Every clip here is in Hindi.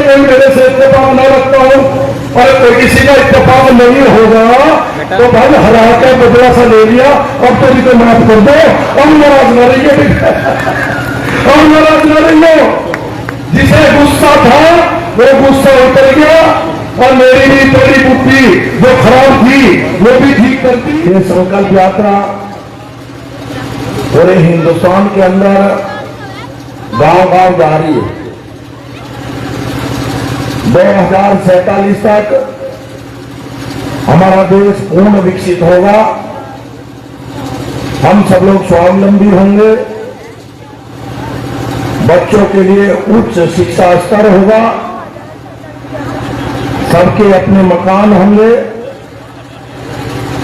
कोई मेरे से इत्तेफाक न रखता हूं और कोई किसी का इत्तेफाक नहीं होगा तो भाई हरा के बदला सा ले लिया, अब तो भी तो माफ कर दो, अब नाराज न रहिए, अब नाराज न रहिए। जिसे गुस्सा था वो गुस्सा उतर गया और मेरी भी थोड़ी बुद्धि जो खराब थी वो भी ठीक करती। ये संकल्प यात्रा पूरे हिंदुस्तान के अंदर गांव-गांव जा रही है। 2047 तक हमारा देश पूर्ण विकसित होगा, हम सब लोग स्वावलंबी होंगे, बच्चों के लिए उच्च शिक्षा स्तर होगा, सबके अपने मकान होंगे।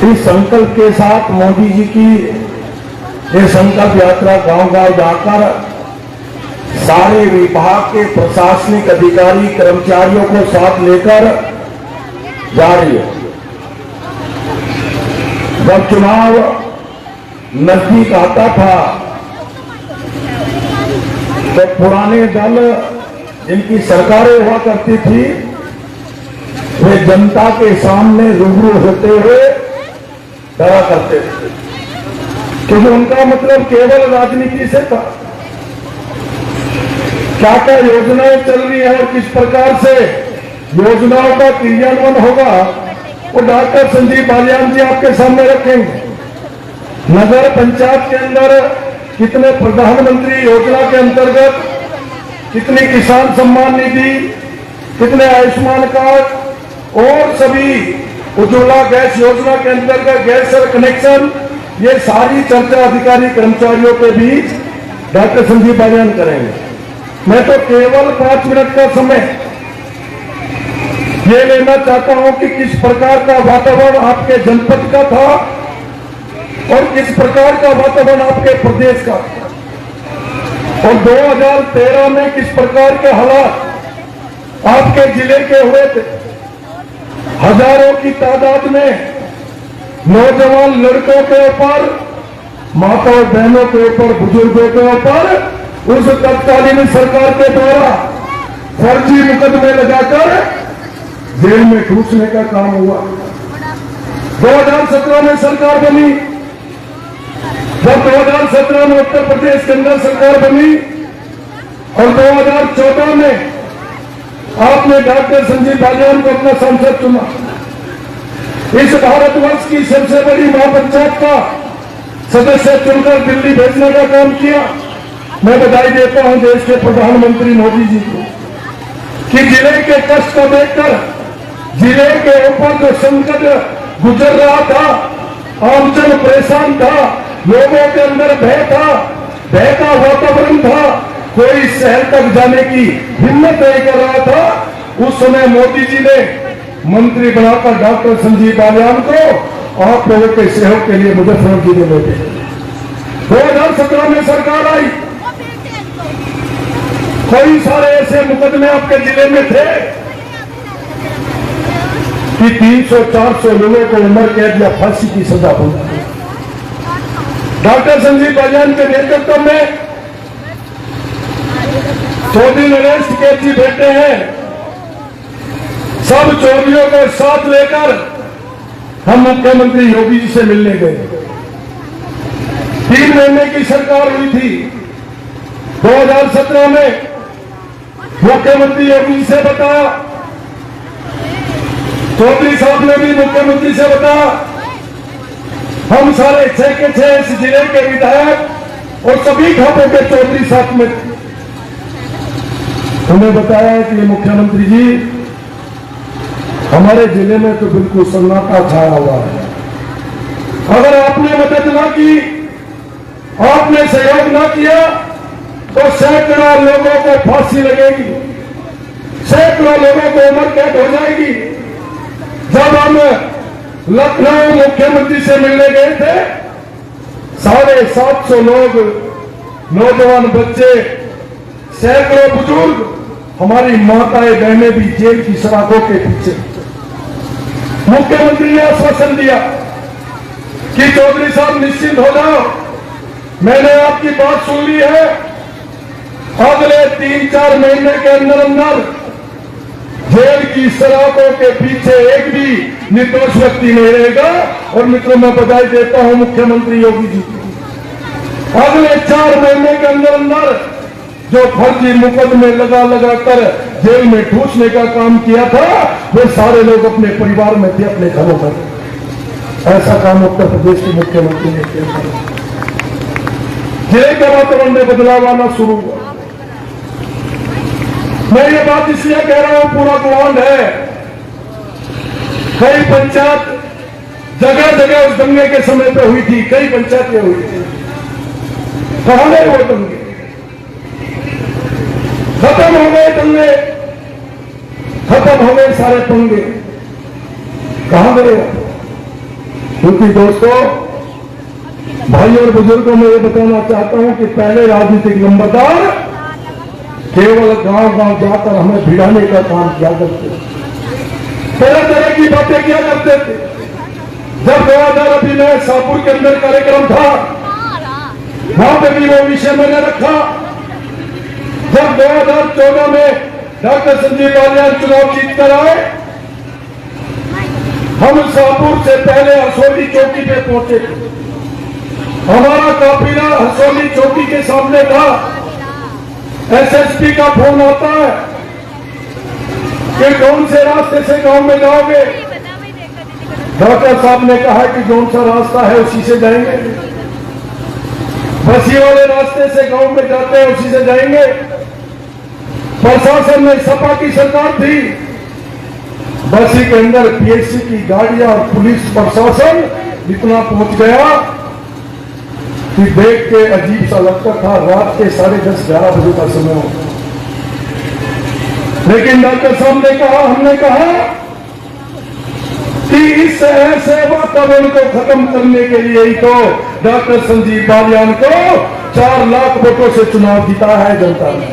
इस संकल्प के साथ मोदी जी की ये संकल्प यात्रा गांव-गांव जाकर सारे विभाग के प्रशासनिक अधिकारी कर्मचारियों को साथ लेकर जा रही है। जब चुनाव नजदीक आता था तो पुराने दल जिनकी सरकारें हुआ करती थी वे जनता के सामने रूबरू होते हुए डरा करते थे, क्योंकि उनका मतलब केवल राजनीति से था। क्या क्या योजनाएं चल रही है और किस प्रकार से योजनाओं का क्रियान्वयन होगा वो डॉक्टर संजीव बालियान जी आपके सामने रखेंगे। नगर पंचायत के अंदर कितने प्रधानमंत्री योजना के अंतर्गत कितनी किसान सम्मान निधि, कितने आयुष्मान कार्ड और सभी उज्ज्वला गैस योजना के अंतर्गत गैस कनेक्शन, ये सारी चर्चा अधिकारी कर्मचारियों के बीच डॉक्टर संजीव बालियान करेंगे। मैं तो केवल 5 मिनट का समय ये लेना चाहता हूं कि किस प्रकार का वातावरण आपके जनपद का था और किस प्रकार का वातावरण आपके प्रदेश का था और 2013 में किस प्रकार के हालात आपके जिले के हुए थे। हजारों की तादाद में नौजवान लड़कों के ऊपर, माता और बहनों के ऊपर, बुजुर्गों के ऊपर उस तत्कालीन सरकार के द्वारा फर्जी मुकदमे लगाकर जेल में ठूसने का काम हुआ। 2017 में सरकार बनी, जब 2017 में उत्तर प्रदेश के अंदर सरकार बनी और 2014 में आपने डॉक्टर संजीव बालियान को अपना सांसद चुना। इस भारतवर्ष की सबसे बड़ी महापंचायत का सदस्य चुनकर दिल्ली भेजने का काम किया। मैं बधाई देता हूं देश के प्रधानमंत्री मोदी जी को कि जिले के कष्ट को देखकर, जिले के ऊपर जो संकट गुजर रहा था, आमजन परेशान था, लोगों के अंदर भय था, भय का वातावरण था, कोई शहर तक जाने की हिम्मत नहीं कर रहा था, उस समय मोदी जी ने मंत्री बनाकर डॉक्टर संजीव बालियान को आप लोगों के सहयोग के लिए मुजफ्फरनगर जिले में भेजा। 2017 में सरकार आई, कई सारे ऐसे मुकदमे आपके जिले में थे कि 300-400 लोगों को उम्र कैद या फांसी की सजा हो गई। डॉक्टर संजीव बालियान के नेतृत्व में 14 अरेस्ट केस जी बैठे हैं। सब चोरियों को साथ लेकर हम मुख्यमंत्री योगी जी से मिलने गए। 3 महीने की सरकार हुई थी। 2017 में मुख्यमंत्री योगी जी से बताया, चौधरी साहब ने भी मुख्यमंत्री से बताया, हम सारे 6 के 6 इस जिले के विधायक और सभी खातों के चौधरी साथ में थे। उन्हें बताया कि मुख्यमंत्री जी हमारे जिले में तो बिल्कुल सन्नाटा छाया हुआ है, अगर आपने मदद ना की, आपने सहयोग ना किया तो सैकड़ों लोगों को फांसी लगेगी, सैकड़ों लोगों को उम्र कैद हो जाएगी। जब हम लखनऊ मुख्यमंत्री से मिलने गए थे, 750 लोग, नौजवान बच्चे, सैकड़ों बुजुर्ग, हमारी माताएं बहनें भी जेल की सलाखों के पीछे। मुख्यमंत्री ने आश्वासन दिया कि चौधरी साहब निश्चिंत हो जाओ, मैंने आपकी बात सुन ली है, अगले 3-4 महीने के अंदर अंदर जेल की सलाखों के पीछे एक भी निर्दोष व्यक्ति नहीं रहेगा। और मित्रों, मैं बधाई देता हूं मुख्यमंत्री योगी जी को। अगले 4 महीने के अंदर अंदर जो फर्जी मुकदमे लगा कर जेल में ठूसने का काम किया था, वो सारे लोग अपने परिवार में थे, अपने घरों पर। ऐसा काम उत्तर प्रदेश के मुख्यमंत्री ने किया। जेल के वातावरण में बदलाव आना शुरू हुआ। मैं ये बात इसलिए कह रहा हूं, पूरा ग्राउंड है। कई पंचायत जगह जगह उस दंगे के समय पे हुई थी, कई पंचायतें हुई थी। कहां गए वो दंगे? खत्म हो गए दंगे, खत्म हो गए सारे पंगे, कहां गए? क्योंकि दोस्तों, भाई और बुजुर्गों, मैं ये बताना चाहता हूं कि पहले राजनीतिक नंबरदार केवल गांव गांव जाकर हमें भिड़ाने का काम किया करते थे, तरह तरह की बातें किया करते थे। जब 2000 में शाहपुर के अंदर कार्यक्रम था, वहां पे भी वो विषय मैंने रखा। जब 2014 में डॉक्टर संजीव बालियान चुनाव जीतकर आए, हम शाहपुर से पहले हरसोली चौकी पे पहुंचे थे। हमारा काफिला हरसोली चौकी के सामने था। एसएसपी का फोन आता है कि कौन से रास्ते से गांव में जाओगे? डॉक्टर साहब ने कहा कि कौन सा रास्ता है उसी से जाएंगे। बसी वाले रास्ते से गांव में जाते हैं, उसी से जाएंगे। प्रशासन में सपा की सरकार थी। बसी के अंदर पीएससी की गाड़ियां और पुलिस प्रशासन इतना पहुंच गया कि देख के अजीब सा लगता था। रात के 10:30-11 बजे का समय होता। लेकिन डॉक्टर साहब ने कहा, हमने कहा कि इस ऐसे वातावरण को खत्म करने के लिए ही तो डॉक्टर संजीव बालियान को 4 लाख वोटों से चुनाव जीता है जनता ने।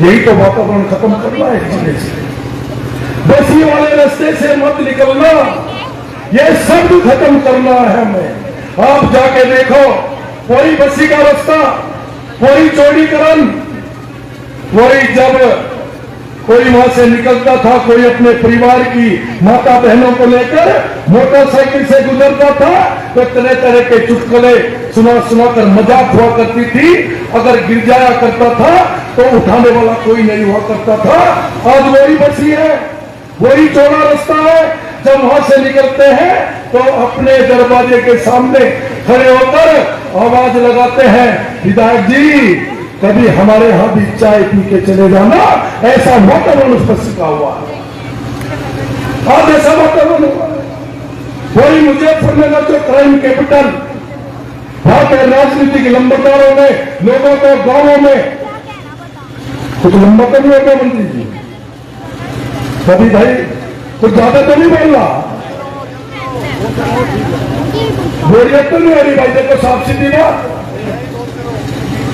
यही तो वातावरण खत्म करना है जिले से। बसी वाले रास्ते से मत निकलना, ये सब खत्म करना है हमें। आप जाके देखो, कोई बसी का रास्ता, कोई चौड़ीकरण, कोई जब कोई वहां से निकलता था, कोई अपने परिवार की माता बहनों को लेकर मोटरसाइकिल से गुजरता था, तो तरह तरह के चुटकुले सुनाकर मजाक हुआ करती थी। अगर गिर जाया करता था तो उठाने वाला कोई नहीं हुआ करता था। आज वही बसी है, वही चौड़ा रास्ता है। जब वहां से निकलते हैं तो अपने दरवाजे के सामने खड़े होकर आवाज लगाते हैं, विधायक जी कभी हमारे यहां भी चाय पी के चले जाना। ऐसा वातावरण उस पर सिखा हुआ है। आज ऐसा वातावरण हुआ। वही मुजफ्फरनगर जो क्राइम कैपिटल, वहां के राजनीतिक लंबरदारों ने लोगों को गांवों में कुछ लंबा तो नहीं होगा मंत्री जी, कभी भाई कुछ ज्यादा तो नहीं बोल रहा, बोरियत तो नहीं हो रही भाई? देखो साफ सीधी बात,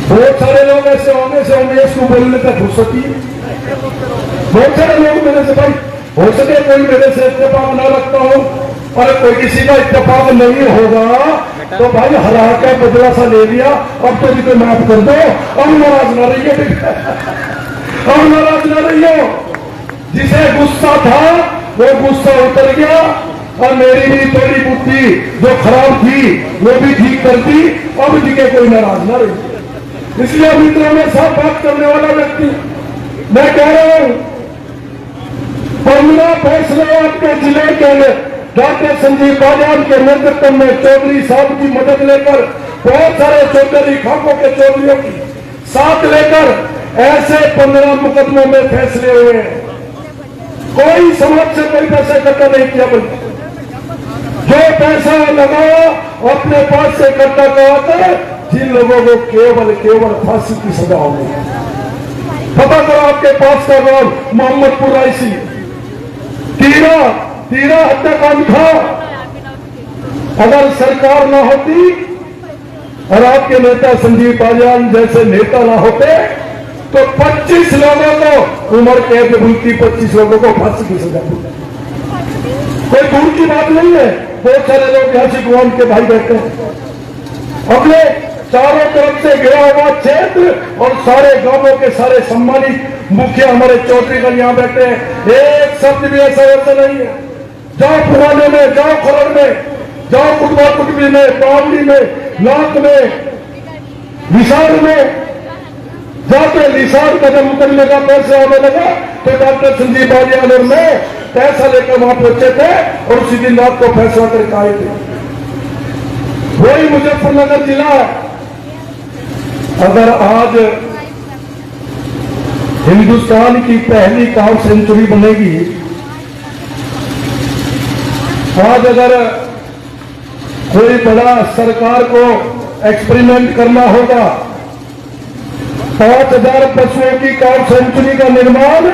बहुत सारे लोग ऐसे होंगे से उमेश को बोलने तक फुर्सती। बहुत सारे लोग मेरे से, भाई हो सके कोई मेरे से इत्तेफाक ना रखता हो, और कोई किसी का इत्तेफाक नहीं होगा तो भाई हरा के बदला सा ले लिया, अब तो भी तो माफ कर दो। अब नाराज ना रहिए, अब नाराज ना रहिए। जिसे गुस्सा था वो गुस्सा उतर गया, और मेरी भी थोड़ी बुद्धि जो खराब थी वो भी ठीक कर दी। अब जी के कोई नाराज ना रही। इसलिए मित्रों में साफ बात करने वाला व्यक्ति मैं कह रहा हूं, 15 फैसले आपके जिले के डॉक्टर संजीव बालियान के नेतृत्व में चौधरी साहब की मदद लेकर, बहुत सारे चौधरी खाकों के चौधरियों की साथ लेकर ऐसे 15 मुकदमों में फैसले हुए हैं। कोई समाज से कोई पैसा इकट्ठा नहीं किया, बल्कि जो पैसा लगाया अपने पास से इकट्ठा कराकर जिन लोगों को केवल फांसी की सजा हो गई। पता करो आपके पास का गांव मोहम्मदपुर रायसी, तीरा हत्याकांड था। अगर सरकार ना होती और आपके नेता संजीव बालियान जैसे नेता ना होते तो 25 लोगों को उम्र कैद मिलती, 25 लोगों को फांसी की सजा मिलती। कोई दूर की बात नहीं है। बहुत सारे लोग यहां से गुआम के भाई बैठे हैं। अपने चारों तरफ से घिरा हुआ क्षेत्र और सारे गांवों के सारे सम्मानित मुखिया हमारे चौधरी गण यहाँ बैठे हैं। एक शब्द भी ऐसा वैसा नहीं है। जाओ पुराने में, जाओ खरड़ में, जाओ कुटवा कुटबी में, पावली में, नाक में, विशाल में जाके लिसार कदम उतरने का पैसे आने लगा तो डॉक्टर संजीव बालियान और मैं पैसा लेकर वहां पहुंचे थे और उसी दिन रात को फैसला करके आए थे। वही मुजफ्फरनगर जिला अगर आज हिंदुस्तान की पहली काव सेंचुरी बनेगी, आज अगर कोई बड़ा सरकार को एक्सपेरिमेंट करना होगा, 5000 पशुओं की काव सेंचुरी का निर्माण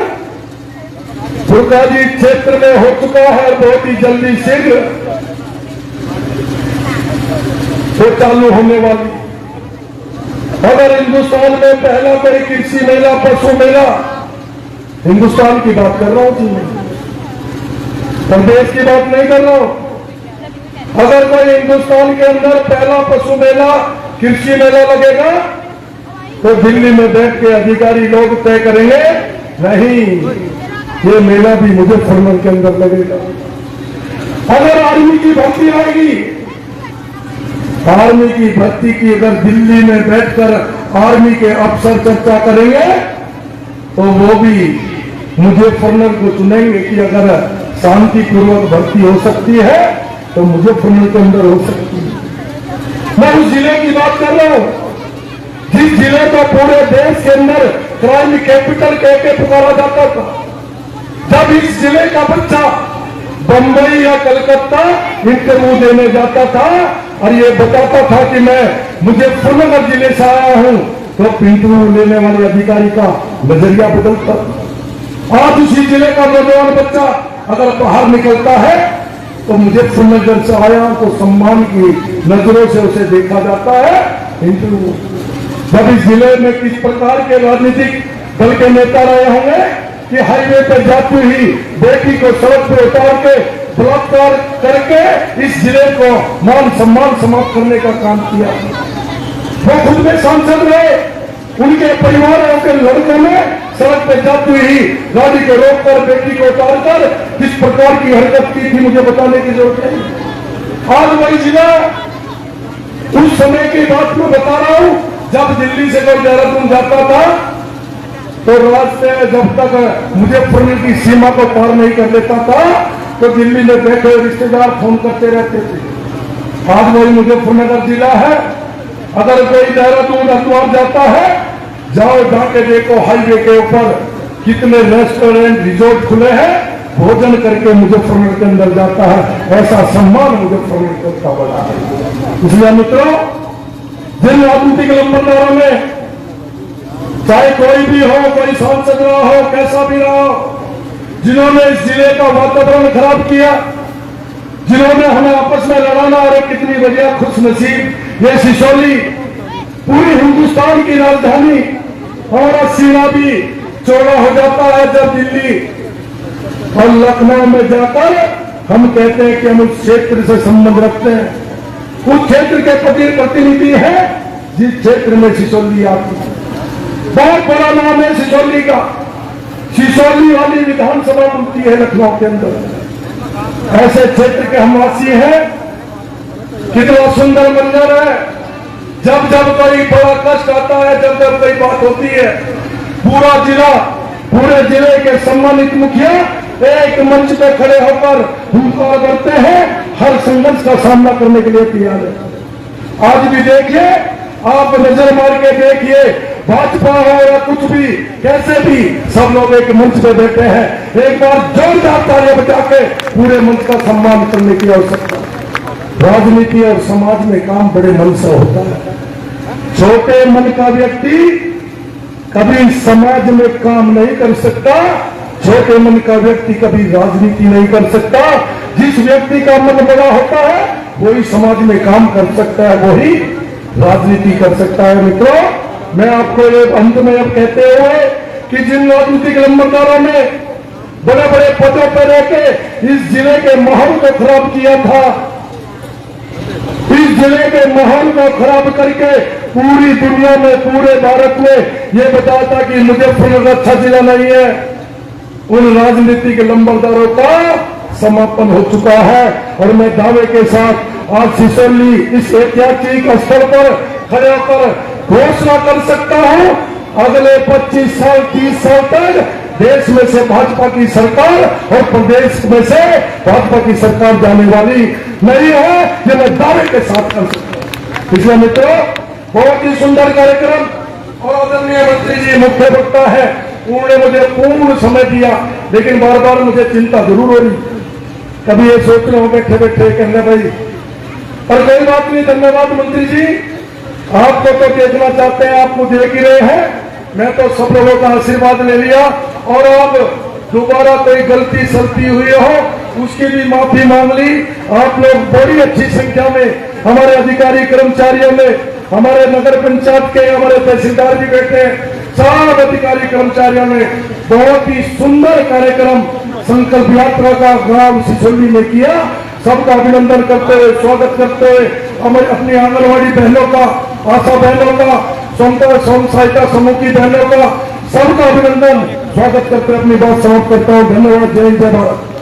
दुर्गाजी क्षेत्र में हो चुका है। बहुत ही जल्दी शीघ्र वो चालू होने वाली। अगर हिंदुस्तान में पहला कोई कृषि मेला, पशु मेला, हिंदुस्तान की बात कर रहा हूं जी, प्रदेश की बात नहीं कर रहा हूं। अगर कोई हिंदुस्तान के अंदर पहला पशु मेला, कृषि मेला लगेगा तो दिल्ली में बैठ के अधिकारी लोग तय करेंगे, नहीं ये मेला भी मुजफ्फरनगर के अंदर लगेगा। अगर आर्मी की भर्ती आएगी, आर्मी की भर्ती की अगर दिल्ली में बैठकर आर्मी के अफसर चर्चा करेंगे तो वो भी मुजफ्फरनगर को चुनेंगे कि अगर शांतिपूर्वक भर्ती हो सकती है तो मुजफ्फरनगर के अंदर हो सकती है। मैं उस जिले की बात कर रहा हूं जिस जिले को पूरे देश के अंदर क्राइम कैपिटल कह के पुकारा जाता था। जब इस जिले का बच्चा बंबई या कलकत्ता इंटरव्यू देने जाता था और ये बताता था कि मैं मुजफ्फरनगर जिले से आया हूं, तो इंटरव्यू लेने वाले अधिकारी का नजरिया बदलता था। आज उसी जिले का नौजवान बच्चा अगर बाहर निकलता है तो मुजफ्फरनगर से आया तो सम्मान की नजरों से उसे देखा जाता है। इंटरव्यू जब इस जिले में किस प्रकार के राजनीतिक दल के नेता रहे होंगे कि हाईवे पर जाती हुई बेटी को सड़क पर उतार के बलात्कार करके इस जिले को मान सम्मान समाप्त करने का काम किया। वो खुद में सांसद रहे, उनके परिवारों के लड़कों ने सड़क पर जाती हुई गाड़ी को रोककर बेटी को उतारकर किस प्रकार की हरकत की थी मुझे बताने की जरूरत नहीं। आज वही जिला उस समय की बात में बता रहा हूं जब दिल्ली से कोई देहरादून जाता था तो रास्ते जब तक मुजफ्फरनगर की सीमा को पार नहीं कर लेता था तो दिल्ली में बैठे रिश्तेदार फोन करते रहते थे। आज वही मुजफ्फरनगर जिला है। अगर कोई देहरादून हरिद्वार जाता है, जाओ जाके देखो हाईवे के ऊपर कितने रेस्टोरेंट रिजोर्ट खुले हैं, भोजन करके मुजफ्फरनगर के अंदर जाता है। ऐसा सम्मान मुजफ्फरनगर का बड़ा है। इसलिए मित्रों, जिन राजनीतिक लंबरदारों में चाहे कोई भी हो, कोई सांसद रहा हो, कैसा भी रहा हो, जिन्होंने इस जिले का वातावरण खराब किया, जिन्होंने हमें आपस में लड़ाना, और कितनी बढ़िया खुश नसीब ये सिसोली पूरी हिंदुस्तान की राजधानी हमारा सीना भी चौड़ा हो जाता है जब दिल्ली और लखनऊ में जाकर हम कहते हैं कि हम उस क्षेत्र से संबंध रखते हैं। उस क्षेत्र के प्रतिनिधि है जिस क्षेत्र में सिसोली आती है। बहुत बड़ा नाम है सिसोली का। सिसोली वाली विधानसभा मिलती है लखनऊ के अंदर। ऐसे क्षेत्र के हम वासी हैं। कितना सुंदर मंजर है। जब जब कोई बड़ा कष्ट आता है, जब जब कोई बात होती है, पूरा जिला, पूरे जिले के सम्मानित मुखिया एक मंच पे खड़े होकर हुंकार करते हैं, हर संघर्ष का सामना करने के लिए तैयार है। आज भी देखिए, आप नजर मार के देखिए, भाजपा हो या कुछ भी, कैसे भी, सब लोग एक मंच पे बैठे हैं। एक बार जोरदार तालियां बजा के पूरे मंच का सम्मान करने की आवश्यकता। राजनीति और समाज में काम बड़े मन से होता है। छोटे मन का व्यक्ति कभी समाज में काम नहीं कर सकता। छोटे मन का व्यक्ति कभी राजनीति नहीं कर सकता। जिस व्यक्ति का मन बड़ा होता है वही समाज में काम कर सकता है, वही राजनीति कर सकता है। मित्रों, मैं आपको एक अंत में अब कहते हुए कि जिन राजनीतिक लंबरदारों ने बड़े बड़े पदों पर रहकर इस जिले के माहौल को खराब किया था, इस जिले के माहौल को खराब करके पूरी दुनिया में, पूरे भारत में ये बताता कि मुजफ्फरनगर अच्छा जिला नहीं है। उन राजनीतिक लंबरदारों का समापन हो चुका है और मैं दावे के साथ आज सिसोली इस ऐतिहासिक स्थल पर खड़े होकर घोषणा कर सकता हूं, अगले 25 साल 30 साल तक देश में से भाजपा की सरकार और प्रदेश में से भाजपा की सरकार जाने वाली नहीं है, ये मैं दावे के साथ कर सकता हूं। इसलिए मित्रों, बहुत ही सुंदर कार्यक्रम और आदरणीय मंत्री जी मुख्य वक्ता है, उन्होंने मुझे पूर्ण समय दिया, लेकिन बार बार मुझे चिंता जरूर हो रही, कभी ये सोच रहे हो बैठे बैठे कहने भाई, पर कोई बात नहीं। धन्यवाद मंत्री जी, आपको तो देखना चाहते हैं, आप मुझे देख ही रहे हैं, मैं तो सब लोगों का आशीर्वाद ले लिया और अब दोबारा कोई गलती सलती हुई हो उसकी भी माफी मांग ली। आप लोग बड़ी अच्छी संख्या में हमारे अधिकारी कर्मचारियों में, हमारे नगर पंचायत के हमारे तहसीलदार भी बैठे हैं, सब अधिकारी कर्मचारियों ने बहुत ही सुंदर कार्यक्रम संकल्प यात्रा का गांव सिसोली में किया। सबका अभिनंदन करते हुए, स्वागत करते हुए, हमारे अपनी आंगनबाड़ी बहनों का, आशा बहनों का, स्वयं सहायता समूह की बहनों का सबका अभिनंदन, स्वागत करते हुए अपनी बात समाप्त करता हूँ। धन्यवाद। जय हिंद, जय भारत।